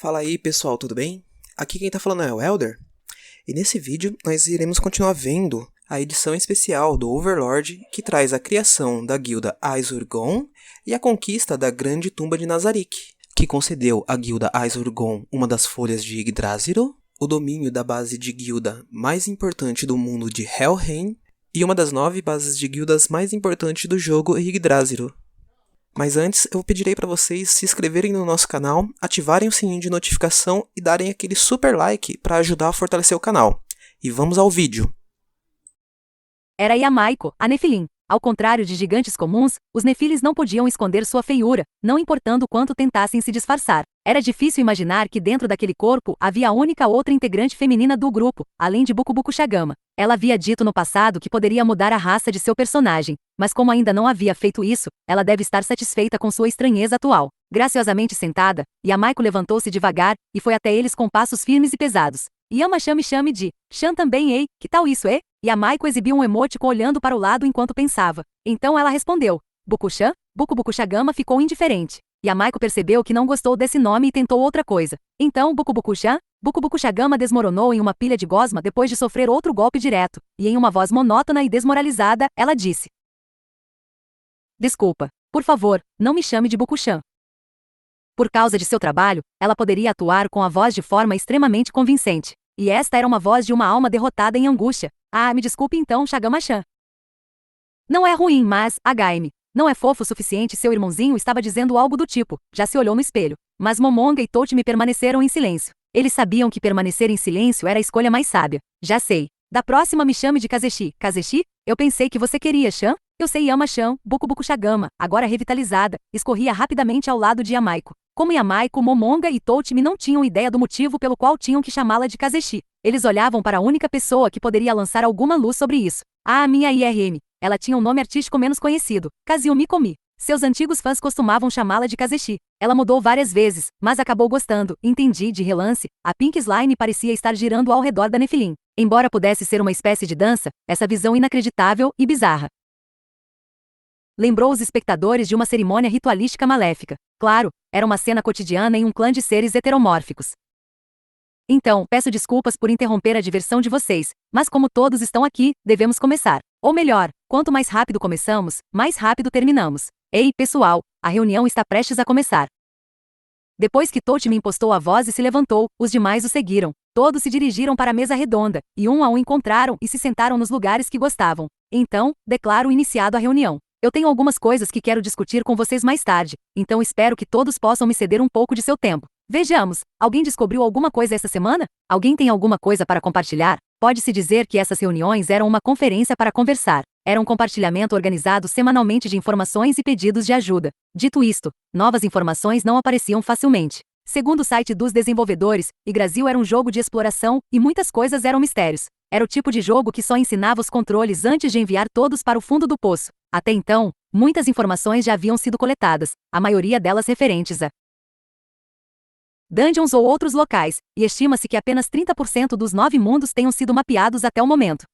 Fala aí pessoal, tudo bem? Aqui quem tá falando é o Elder, e nesse vídeo nós iremos continuar vendo a edição especial do Overlord que traz a criação da guilda Aisurgon e a conquista da Grande Tumba de Nazarick, que concedeu à guilda Aisurgon uma das folhas de Yggdrasil, o domínio da base de guilda mais importante do mundo de Helheim e uma das 9 bases de guildas mais importantes do jogo Yggdrasil. Mas antes, eu pedirei para vocês se inscreverem no nosso canal, ativarem o sininho de notificação e darem aquele super like para ajudar a fortalecer o canal. E vamos ao vídeo. Era Yamaiko, a Nefilim. Ao contrário de gigantes comuns, os Nefilis não podiam esconder sua feiura, não importando quanto tentassem se disfarçar. Era difícil imaginar que dentro daquele corpo havia a única outra integrante feminina do grupo, além de Bukubuku Shagama. Ela havia dito no passado que poderia mudar a raça de seu personagem, mas como ainda não havia feito isso, ela deve estar satisfeita com sua estranheza atual. Graciosamente sentada, Yamaiko levantou-se devagar e foi até eles com passos firmes e pesados. Yama-chan me chame de Chan também, ei, que tal isso, Yamaiko exibiu um emoticon olhando para o lado enquanto pensava. Então ela respondeu. Buku-chan? Bukubuku Shagama ficou indiferente. Yamaiko percebeu que não gostou desse nome e tentou outra coisa. Então Bukubuku-chan? Bukubuku Shagama desmoronou em uma pilha de gosma depois de sofrer outro golpe direto, e em uma voz monótona e desmoralizada, ela disse. Desculpa. Por favor, não me chame de Buku-chan. Por causa de seu trabalho, ela poderia atuar com a voz de forma extremamente convincente. E esta era uma voz de uma alma derrotada em angústia. Ah, me desculpe então, Shagama-chan. Não é ruim, mas, HM, não é fofo o suficiente. Seu irmãozinho estava dizendo algo do tipo, já se olhou no espelho. Mas Momonga e Touchimi permaneceram em silêncio. Eles sabiam que permanecer em silêncio era a escolha mais sábia. Já sei. Da próxima me chame de Kazeshi. Kazeshi? Eu pensei que você queria, Chan? Eu sei Yama-chan, Bukubuku Shagama, agora revitalizada, escorria rapidamente ao lado de Yamaiko. Como Yamaiko, Momonga e Touchimi não tinham ideia do motivo pelo qual tinham que chamá-la de Kazeshi. Eles olhavam para a única pessoa que poderia lançar alguma luz sobre isso. Ah, minha IRM. Ela tinha um nome artístico menos conhecido, Kazuyumi Komi. Seus antigos fãs costumavam chamá-la de Kazeshi. Ela mudou várias vezes, mas acabou gostando. Entendi, de relance, a Pink Slime parecia estar girando ao redor da Nefilim. Embora pudesse ser uma espécie de dança, essa visão inacreditável e bizarra lembrou os espectadores de uma cerimônia ritualística maléfica. Claro, era uma cena cotidiana em um clã de seres heteromórficos. Então, peço desculpas por interromper a diversão de vocês, mas como todos estão aqui, devemos começar. Ou melhor, quanto mais rápido começamos, mais rápido terminamos. Ei, pessoal, a reunião está prestes a começar. Depois que Touchimi impostou a voz e se levantou, os demais o seguiram. Todos se dirigiram para a mesa redonda, e um a um encontraram e se sentaram nos lugares que gostavam. Então, declaro iniciado a reunião. Eu tenho algumas coisas que quero discutir com vocês mais tarde, então espero que todos possam me ceder um pouco de seu tempo. Vejamos, alguém descobriu alguma coisa essa semana? Alguém tem alguma coisa para compartilhar? Pode-se dizer que essas reuniões eram uma conferência para conversar. Era um compartilhamento organizado semanalmente de informações e pedidos de ajuda. Dito isto, novas informações não apareciam facilmente. Segundo o site dos desenvolvedores, Yggdrasil era um jogo de exploração, e muitas coisas eram mistérios. Era o tipo de jogo que só ensinava os controles antes de enviar todos para o fundo do poço. Até então, muitas informações já haviam sido coletadas, a maioria delas referentes a dungeons ou outros locais, e estima-se que apenas 30% dos 9 mundos tenham sido mapeados até o momento.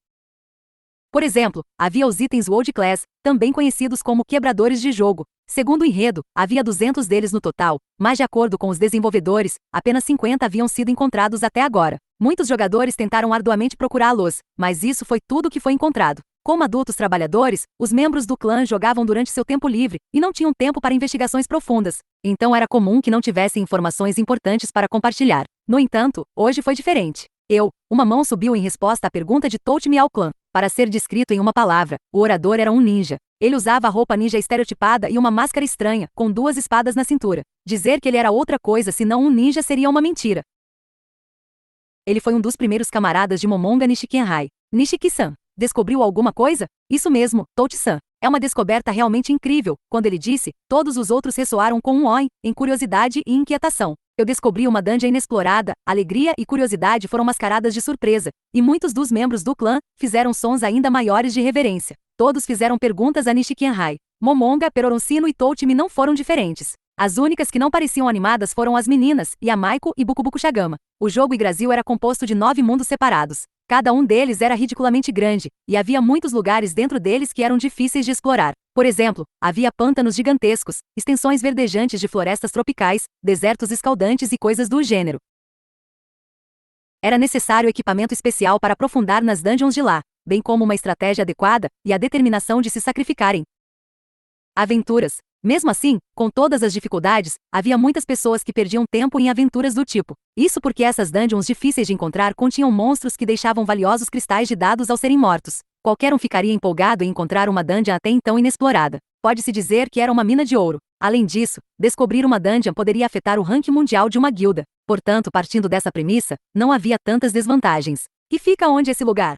Por exemplo, havia os itens World Class, também conhecidos como quebradores de jogo. Segundo o enredo, havia 200 deles no total, mas de acordo com os desenvolvedores, apenas 50 haviam sido encontrados até agora. Muitos jogadores tentaram arduamente procurá-los, mas isso foi tudo que foi encontrado. Como adultos trabalhadores, os membros do clã jogavam durante seu tempo livre, e não tinham tempo para investigações profundas. Então era comum que não tivessem informações importantes para compartilhar. No entanto, hoje foi diferente. Uma mão subiu em resposta à pergunta de Touchimi ao clã. Para ser descrito em uma palavra, o orador era um ninja. Ele usava roupa ninja estereotipada e uma máscara estranha, com 2 espadas na cintura. Dizer que ele era outra coisa senão um ninja seria uma mentira. Ele foi um dos primeiros camaradas de Momonga Nishikienrai. Nishiki-san, descobriu alguma coisa? Isso mesmo, Touchi-san. É uma descoberta realmente incrível. Quando ele disse, todos os outros ressoaram com um oi, em curiosidade e inquietação. Eu descobri uma dungeon inexplorada, alegria e curiosidade foram mascaradas de surpresa, e muitos dos membros do clã fizeram sons ainda maiores de reverência. Todos fizeram perguntas a Nishikienrai. Momonga, Peroroncino e Touchimi não foram diferentes. As únicas que não pareciam animadas foram as meninas, Yamaiko e Bukubuku Shagama. O jogo Yggdrasil era composto de 9 mundos separados. Cada um deles era ridiculamente grande, e havia muitos lugares dentro deles que eram difíceis de explorar. Por exemplo, havia pântanos gigantescos, extensões verdejantes de florestas tropicais, desertos escaldantes e coisas do gênero. Era necessário equipamento especial para aprofundar nas dungeons de lá, bem como uma estratégia adequada e a determinação de se sacrificarem. Aventuras. Mesmo assim, com todas as dificuldades, havia muitas pessoas que perdiam tempo em aventuras do tipo. Isso porque essas dungeons difíceis de encontrar continham monstros que deixavam valiosos cristais de dados ao serem mortos. Qualquer um ficaria empolgado em encontrar uma dungeon até então inexplorada. Pode-se dizer que era uma mina de ouro. Além disso, descobrir uma dungeon poderia afetar o ranking mundial de uma guilda. Portanto, partindo dessa premissa, não havia tantas desvantagens. E fica onde esse lugar?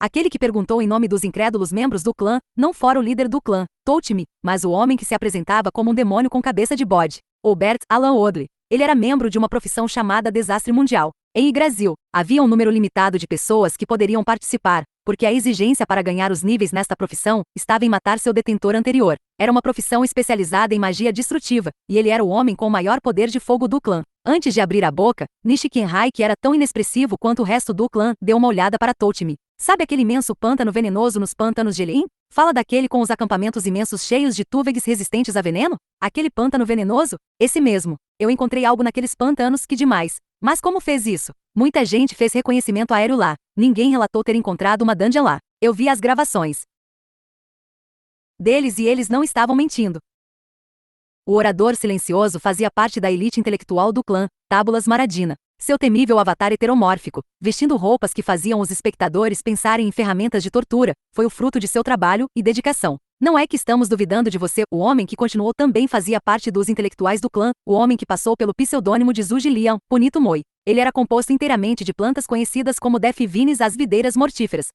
Aquele que perguntou em nome dos incrédulos membros do clã, não fora o líder do clã, Toutimi, mas o homem que se apresentava como um demônio com cabeça de bode, Albert Alan Odley. Ele era membro de uma profissão chamada Desastre Mundial. Em Yggdrasil, havia um número limitado de pessoas que poderiam participar, porque a exigência para ganhar os níveis nesta profissão estava em matar seu detentor anterior. Era uma profissão especializada em magia destrutiva, e ele era o homem com o maior poder de fogo do clã. Antes de abrir a boca, Nishikenrai, que era tão inexpressivo quanto o resto do clã, deu uma olhada para Toutimi. Sabe aquele imenso pântano venenoso nos pântanos de Elin? Fala daquele com os acampamentos imensos cheios de túvegs resistentes a veneno? Aquele pântano venenoso? Esse mesmo. Eu encontrei algo naqueles pântanos que demais. Mas como fez isso? Muita gente fez reconhecimento aéreo lá. Ninguém relatou ter encontrado uma dungeon lá. Eu vi as gravações deles e eles não estavam mentindo. O orador silencioso fazia parte da elite intelectual do clã, Tábulas Maradina. Seu temível avatar heteromórfico, vestindo roupas que faziam os espectadores pensarem em ferramentas de tortura, foi o fruto de seu trabalho e dedicação. Não é que estamos duvidando de você, o homem que continuou também fazia parte dos intelectuais do clã, o homem que passou pelo pseudônimo de Zuji Lian, Punito Moi. Ele era composto inteiramente de plantas conhecidas como Def Vinis, as videiras mortíferas.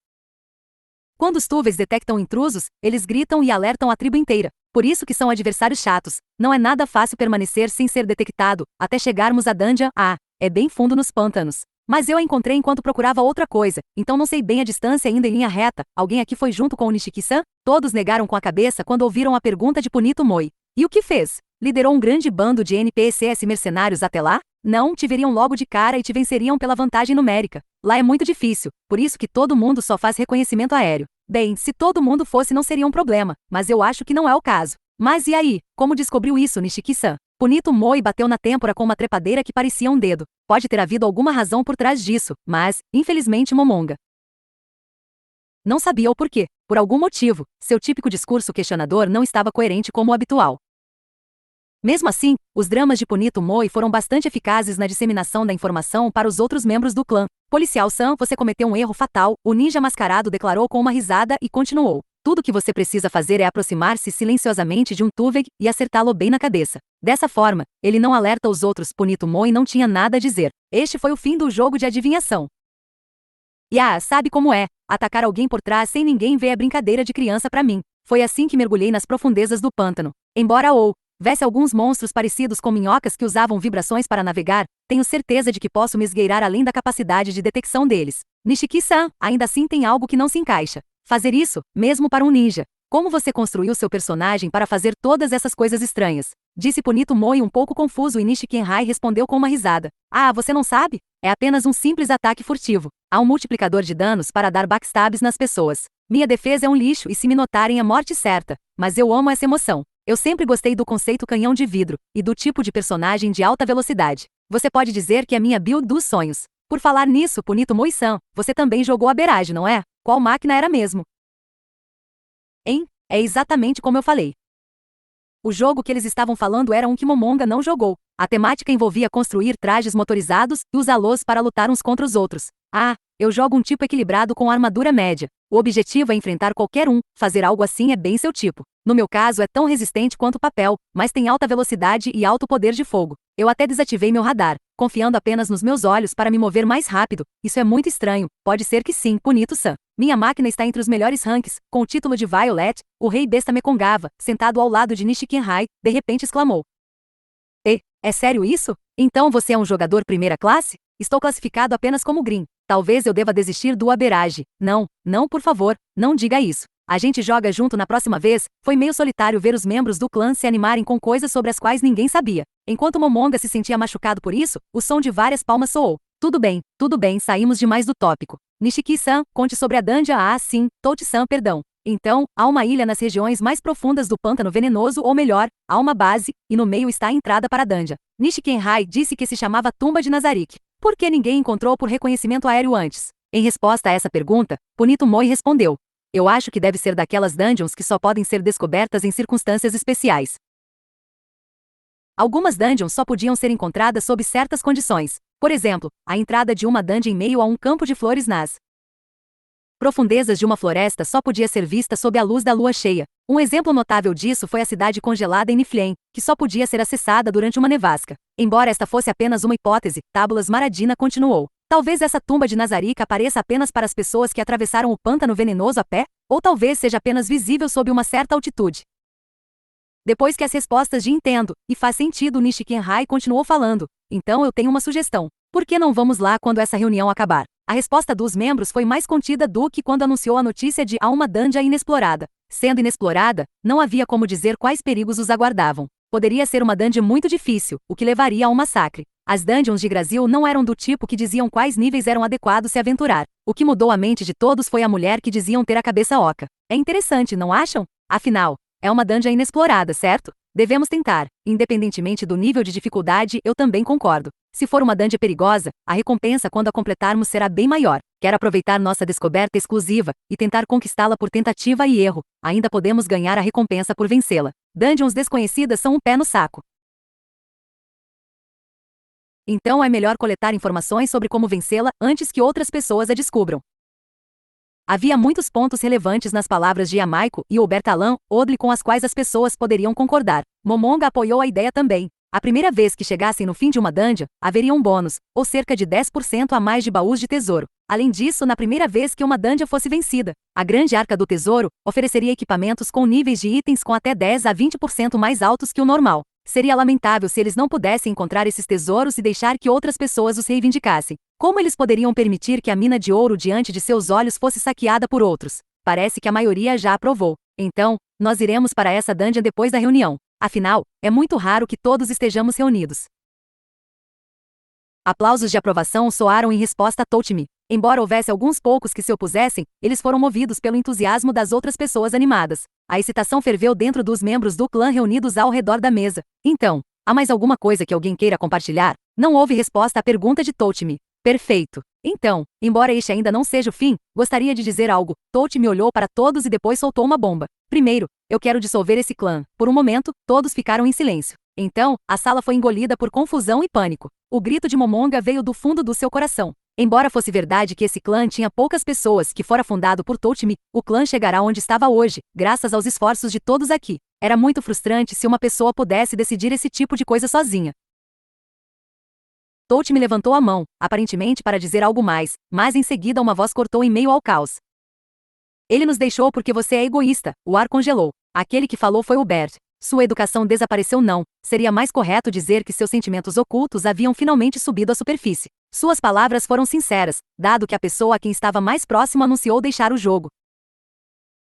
Quando os túveis detectam intrusos, eles gritam e alertam a tribo inteira. Por isso que são adversários chatos. Não é nada fácil permanecer sem ser detectado, até chegarmos à dungeon. É bem fundo nos pântanos. Mas eu a encontrei enquanto procurava outra coisa, então não sei bem a distância ainda em linha reta. Alguém aqui foi junto com o Nishiki-san? Todos negaram com a cabeça quando ouviram a pergunta de Punito Moi. E o que fez? Liderou um grande bando de NPCs mercenários até lá? Não, te veriam logo de cara e te venceriam pela vantagem numérica. Lá é muito difícil, por isso que todo mundo só faz reconhecimento aéreo. Bem, se todo mundo fosse não seria um problema, mas eu acho que não é o caso. Mas e aí? Como descobriu isso, Nishiki-san? Punito Moi bateu na têmpora com uma trepadeira que parecia um dedo. Pode ter havido alguma razão por trás disso, mas, infelizmente, Momonga não sabia o porquê. Por algum motivo, seu típico discurso questionador não estava coerente como o habitual. Mesmo assim, os dramas de Punito Moi foram bastante eficazes na disseminação da informação para os outros membros do clã. Policial Sam, você cometeu um erro fatal, o ninja mascarado declarou com uma risada e continuou. Tudo que você precisa fazer é aproximar-se silenciosamente de um Tuveg e acertá-lo bem na cabeça. Dessa forma, ele não alerta os outros. Punito Moi não tinha nada a dizer. Este foi o fim do jogo de adivinhação. E sabe como é? Atacar alguém por trás sem ninguém ver é brincadeira de criança pra mim. Foi assim que mergulhei nas profundezas do pântano. Embora houvesse alguns monstros parecidos com minhocas que usavam vibrações para navegar, tenho certeza de que posso me esgueirar além da capacidade de detecção deles. Nishiki-san, ainda assim tem algo que não se encaixa. Fazer isso, mesmo para um ninja. Como você construiu seu personagem para fazer todas essas coisas estranhas? Disse Punito Moi um pouco confuso e Nishikenrai respondeu com uma risada. Você não sabe? É apenas um simples ataque furtivo. Há um multiplicador de danos para dar backstabs nas pessoas. Minha defesa é um lixo e se me notarem a morte certa. Mas eu amo essa emoção. Eu sempre gostei do conceito canhão de vidro, e do tipo de personagem de alta velocidade. Você pode dizer que é minha build dos sonhos. Por falar nisso, Punito Moi-san, você também jogou a Berage, não é? Qual máquina era mesmo? É exatamente como eu falei. O jogo que eles estavam falando era um que Momonga não jogou. A temática envolvia construir trajes motorizados e usá-los para lutar uns contra os outros. Eu jogo um tipo equilibrado com armadura média. O objetivo é enfrentar qualquer um, fazer algo assim é bem seu tipo. No meu caso é tão resistente quanto papel, mas tem alta velocidade e alto poder de fogo. Eu até desativei meu radar, confiando apenas nos meus olhos para me mover mais rápido. Isso é muito estranho. Pode ser que sim, Punito-san. Minha máquina está entre os melhores ranks, com o título de Violet. O rei besta Mekongava, sentado ao lado de Nishikenrai, de repente exclamou. É sério isso? Então você é um jogador primeira classe? Estou classificado apenas como Green. Talvez eu deva desistir do Aberage. Não, por favor, não diga isso. A gente joga junto na próxima vez. Foi meio solitário ver os membros do clã se animarem com coisas sobre as quais ninguém sabia. Enquanto Momonga se sentia machucado por isso, o som de várias palmas soou. Tudo bem, saímos demais do tópico. Nishiki-san, conte sobre a dungeon. Ah, sim, Touchi-san, perdão. Então, há uma ilha nas regiões mais profundas do pântano venenoso, ou melhor, há uma base, e no meio está a entrada para a dungeon. Nishikenrai disse que se chamava Tumba de Nazarick. Por que ninguém encontrou por reconhecimento aéreo antes? Em resposta a essa pergunta, Punito Moi respondeu: eu acho que deve ser daquelas dungeons que só podem ser descobertas em circunstâncias especiais. Algumas dungeons só podiam ser encontradas sob certas condições. Por exemplo, a entrada de uma dungeon em meio a um campo de flores nas profundezas de uma floresta só podia ser vista sob a luz da lua cheia. Um exemplo notável disso foi a cidade congelada em Niflheim, que só podia ser acessada durante uma nevasca. Embora esta fosse apenas uma hipótese, Tábulas Maradina continuou. Talvez essa tumba de Nazarick apareça apenas para as pessoas que atravessaram o pântano venenoso a pé, ou talvez seja apenas visível sob uma certa altitude. Depois que as respostas de entendo e faz sentido, Nishikenrai continuou falando. Então eu tenho uma sugestão. Por que não vamos lá quando essa reunião acabar? A resposta dos membros foi mais contida do que quando anunciou a notícia de há uma dungeon inexplorada. Sendo inexplorada, não havia como dizer quais perigos os aguardavam. Poderia ser uma dungeon muito difícil, o que levaria a um massacre. As dungeons de Yggdrasil não eram do tipo que diziam quais níveis eram adequados se aventurar. O que mudou a mente de todos foi a mulher que diziam ter a cabeça oca. É interessante, não acham? Afinal, é uma dungeon inexplorada, certo? Devemos tentar. Independentemente do nível de dificuldade, eu também concordo. Se for uma dungeon perigosa, a recompensa quando a completarmos será bem maior. Quero aproveitar nossa descoberta exclusiva e tentar conquistá-la por tentativa e erro. Ainda podemos ganhar a recompensa por vencê-la. Dungeons desconhecidas são um pé no saco. Então é melhor coletar informações sobre como vencê-la antes que outras pessoas a descubram. Havia muitos pontos relevantes nas palavras de Yamaiko e Obertalan Odle com as quais as pessoas poderiam concordar. Momonga apoiou a ideia também. A primeira vez que chegassem no fim de uma dungeon, haveria um bônus, ou cerca de 10% a mais de baús de tesouro. Além disso, na primeira vez que uma dungeon fosse vencida, a Grande Arca do Tesouro ofereceria equipamentos com níveis de itens com até 10 a 20% mais altos que o normal. Seria lamentável se eles não pudessem encontrar esses tesouros e deixar que outras pessoas os reivindicassem. Como eles poderiam permitir que a mina de ouro diante de seus olhos fosse saqueada por outros? Parece que a maioria já aprovou. Então, nós iremos para essa dungeon depois da reunião. Afinal, é muito raro que todos estejamos reunidos. Aplausos de aprovação soaram em resposta a Touch-me. Embora houvesse alguns poucos que se opusessem, eles foram movidos pelo entusiasmo das outras pessoas animadas. A excitação ferveu dentro dos membros do clã reunidos ao redor da mesa. Então, há mais alguma coisa que alguém queira compartilhar? Não houve resposta à pergunta de Touch-me. Perfeito. Então, embora este ainda não seja o fim, gostaria de dizer algo. Touch-me olhou para todos e depois soltou uma bomba. Primeiro, eu quero dissolver esse clã. Por um momento, todos ficaram em silêncio. Então, a sala foi engolida por confusão e pânico. O grito de Momonga veio do fundo do seu coração. Embora fosse verdade que esse clã tinha poucas pessoas que fora fundado por Touch-me, o clã chegará onde estava hoje, graças aos esforços de todos aqui. Era muito frustrante se uma pessoa pudesse decidir esse tipo de coisa sozinha. Touch-me levantou a mão, aparentemente para dizer algo mais, mas em seguida uma voz cortou em meio ao caos. Ele nos deixou porque você é egoísta. O ar congelou. Aquele que falou foi o Bert. Sua educação desapareceu não. Seria mais correto dizer que seus sentimentos ocultos haviam finalmente subido à superfície. Suas palavras foram sinceras, dado que a pessoa a quem estava mais próximo anunciou deixar o jogo.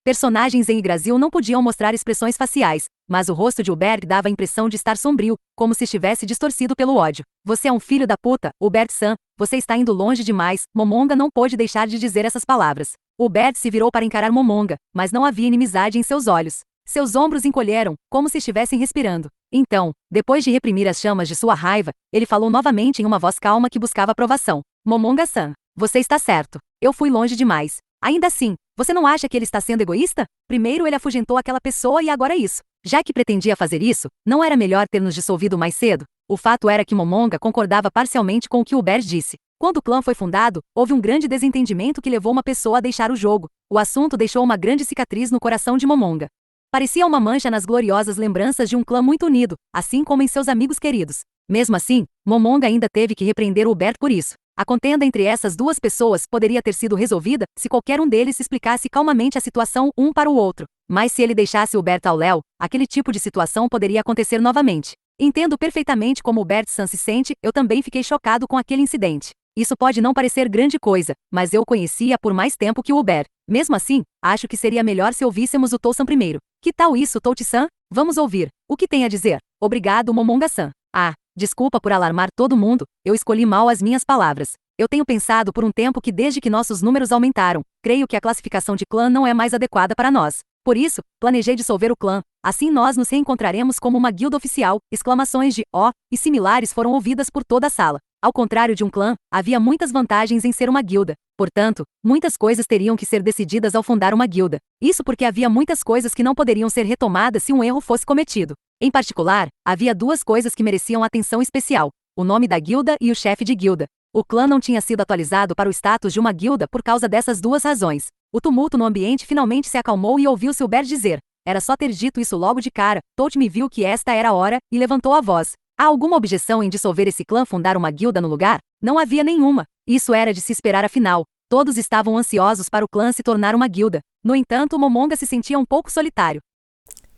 Personagens em Yggdrasil não podiam mostrar expressões faciais, mas o rosto de Hubert dava a impressão de estar sombrio, como se estivesse distorcido pelo ódio. Você é um filho da puta, Hubert-san, você está indo longe demais. Momonga não pôde deixar de dizer essas palavras. Hubert se virou para encarar Momonga, mas não havia inimizade em seus olhos. Seus ombros encolheram, como se estivessem respirando. Então, depois de reprimir as chamas de sua raiva, ele falou novamente em uma voz calma que buscava aprovação. Momonga-san, você está certo. Eu fui longe demais. Ainda assim, você não acha que ele está sendo egoísta? Primeiro ele afugentou aquela pessoa e agora isso. Já que pretendia fazer isso, não era melhor ter nos dissolvido mais cedo? O fato era que Momonga concordava parcialmente com o que Hubert disse. Quando o clã foi fundado, houve um grande desentendimento que levou uma pessoa a deixar o jogo. O assunto deixou uma grande cicatriz no coração de Momonga. Parecia uma mancha nas gloriosas lembranças de um clã muito unido, assim como em seus amigos queridos. Mesmo assim, Momonga ainda teve que repreender Hubert por isso. A contenda entre essas duas pessoas poderia ter sido resolvida se qualquer um deles explicasse calmamente a situação um para o outro. Mas se ele deixasse Hubert ao léu, aquele tipo de situação poderia acontecer novamente. Entendo perfeitamente como Hubert-san se sente, eu também fiquei chocado com aquele incidente. Isso pode não parecer grande coisa, mas eu o conhecia por mais tempo que o Hubert. Mesmo assim, acho que seria melhor se ouvíssemos o Tousan primeiro. Que tal isso, Touchi-san? Vamos ouvir. O que tem a dizer? Obrigado, Momonga-san. Ah, desculpa por alarmar todo mundo, eu escolhi mal as minhas palavras. Eu tenho pensado por um tempo que desde que nossos números aumentaram, creio que a classificação de clã não é mais adequada para nós. Por isso, planejei dissolver o clã. Assim nós nos reencontraremos como uma guilda oficial. Exclamações de "ó" e similares foram ouvidas por toda a sala. Ao contrário de um clã, havia muitas vantagens em ser uma guilda. Portanto, muitas coisas teriam que ser decididas ao fundar uma guilda. Isso porque havia muitas coisas que não poderiam ser retomadas se um erro fosse cometido. Em particular, havia duas coisas que mereciam atenção especial: o nome da guilda e o chefe de guilda. O clã não tinha sido atualizado para o status de uma guilda por causa dessas duas razões. O tumulto no ambiente finalmente se acalmou e ouviu Silber dizer: era só ter dito isso logo de cara. Touch me viu que esta era a hora, e levantou a voz. Há alguma objeção em dissolver esse clã fundar uma guilda no lugar? Não havia nenhuma. Isso era de se esperar afinal. Todos estavam ansiosos para o clã se tornar uma guilda. No entanto, Momonga se sentia um pouco solitário.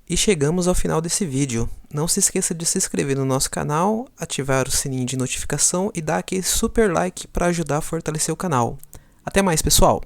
E chegamos ao final desse vídeo. Não se esqueça de se inscrever no nosso canal, ativar o sininho de notificação e dar aquele super like para ajudar a fortalecer o canal. Até mais, pessoal!